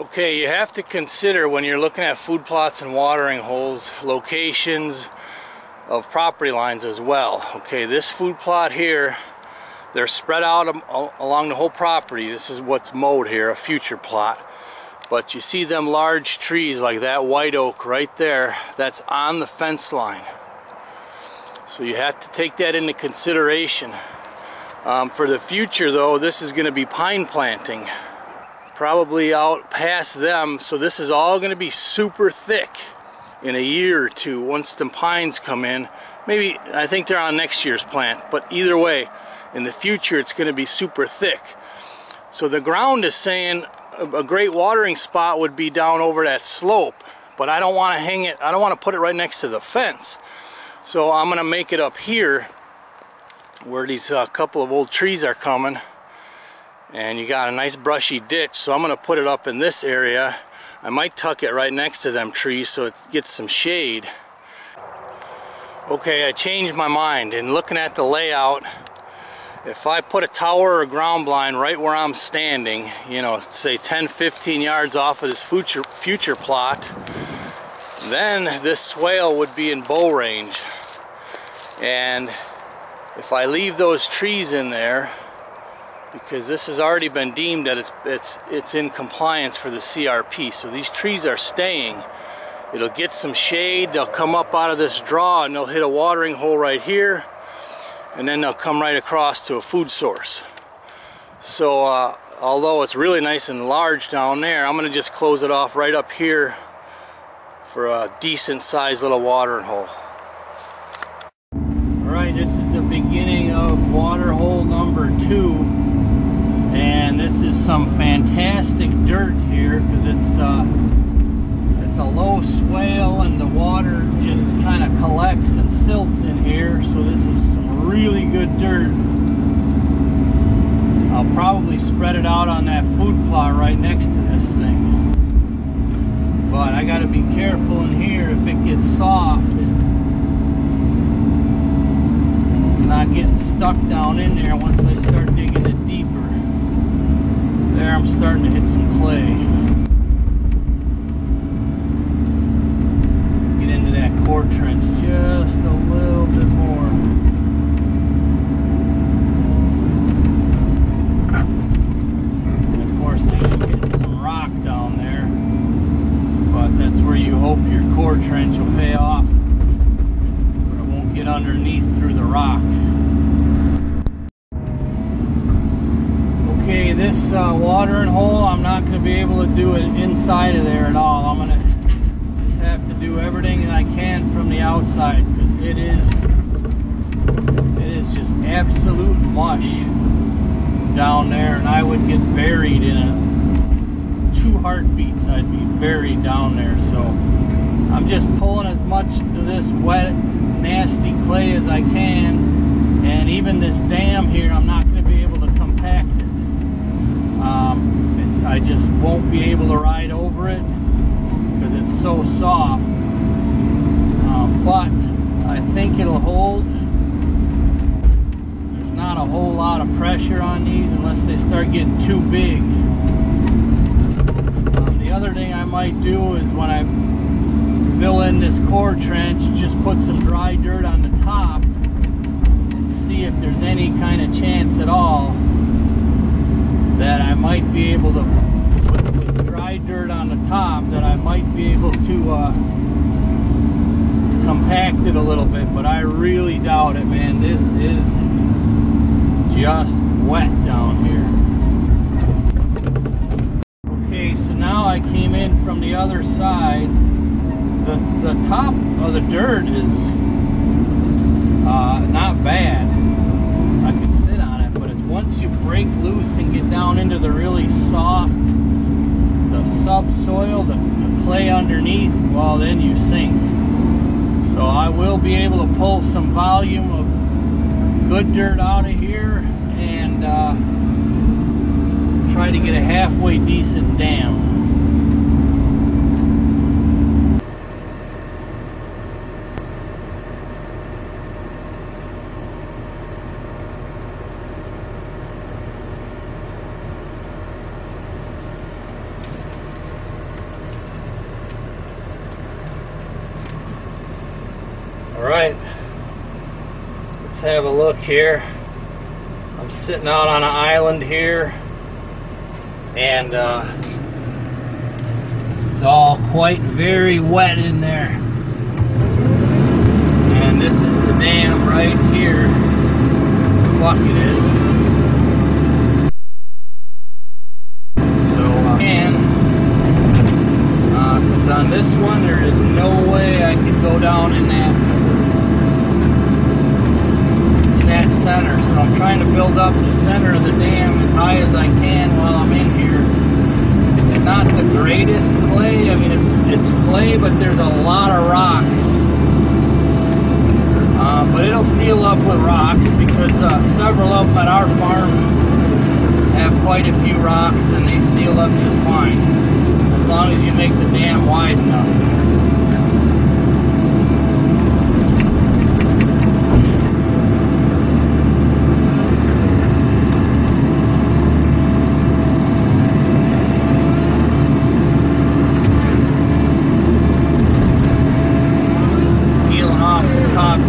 Okay, you have to consider when you're looking at food plots and watering holes, locations of property lines as well. Okay, this food plot here, they're spread out along the whole property. This is what's mowed here, a future plot. But you see them large trees like that white oak right there, that's on the fence line. So you have to take that into consideration. For the future though, this is going to be pine planting. Probably out past them, so this is all going to be super thick in a year or two once the pines come in. Maybe, I think they're on next year's plant, but either way, in the future it's going to be super thick. So the ground is saying a great watering spot would be down over that slope, but I don't want to hang it, I don't want to put it right next to the fence. So I'm going to make it up here where these couple of old trees are coming. And you got a nice brushy ditch, so I'm going to put it up in this area. I might tuck it right next to them trees so it gets some shade. Okay, I changed my mind. And looking at the layout, if I put a tower or a ground blind right where I'm standing, you know, say 10-15 yards off of this future plot, then this swale would be in bow range. And if I leave those trees in there, because this has already been deemed that it's in compliance for the CRP, so these trees are staying. It'll get some shade, they'll come up out of this draw and they'll hit a watering hole right here, and then they'll come right across to a food source. So although it's really nice and large down there, I'm going to just close it off right up here for a decent sized little watering hole. Alright, this is the beginning of water hole number 2. And this is some fantastic dirt here because it's a low swale and the water just kind of collects and silts in here. So this is some really good dirt. I'll probably spread it out on that food plot right next to this thing. But I got to be careful in here if it gets soft. Not getting stuck down in there once I start digging it deeper. There I'm starting to hit some clay. Get into that core trench just a little bit more. And of course I'm getting some rock down there, but that's where you hope your core trench will pay off, but it won't get underneath through the rock. Okay, this watering hole, I'm not going to be able to do it inside of there at all. I'm going to just have to do everything that I can from the outside because it is just absolute mush down there, and I would get buried in 2 heartbeats. I'd be buried down there. So I'm just pulling as much of this wet, nasty clay as I can, and even this dam here, I'm not going to be able to compact it. I just won't be able to ride over it because it's so soft, but I think it'll hold. There's not a whole lot of pressure on these unless they start getting too big. The other thing I might do is when I fill in this core trench, just put some dry dirt on the top and see if there's any kind of chance at all that I might be able to, with dry dirt on the top, that I might be able to compact it a little bit, but I really doubt it, man. This is just wet down here. Okay, so now I came in from the other side. The top of the dirt is not bad. I can sit on it, but it's once you break loose and get down into the really soft, the subsoil, the clay underneath, well, then you sink. So I will be able to pull some volume of good dirt out of here and try to get a halfway decent dam. Alright, let's have a look here. I'm sitting out on an island here, and it's all quite very wet in there. And this is the dam right here. The bucket is. So, because on this one there is no way I could go down in that center. So I'm trying to build up the center of the dam as high as I can while I'm in here. It's not the greatest clay. I mean, it's clay, but there's a lot of rocks. But it'll seal up with rocks because several of them at our farm have quite a few rocks, and they seal up just fine as long as you make the dam wide enough.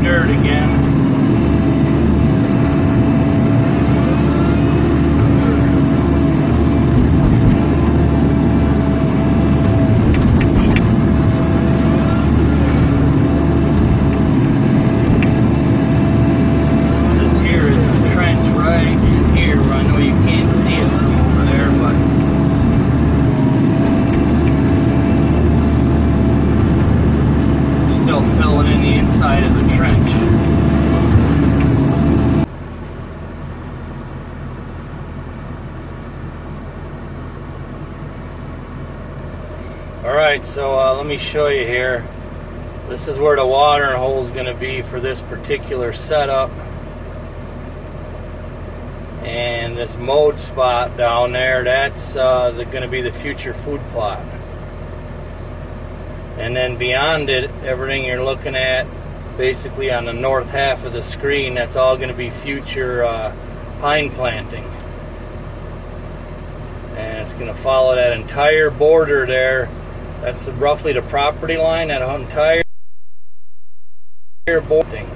Dirt again. This here is the trench right in here. I know you can't see it from over there, but still filling in the inside of the trench. Alright, so let me show you here. This is where the watering hole is going to be for this particular setup. And this mowed spot down there, that's going to be the future food plot. And then beyond it, everything you're looking at basically on the north half of the screen, that's all going to be future pine planting. And it's going to follow that entire border there. That's roughly the property line, that entire border thing.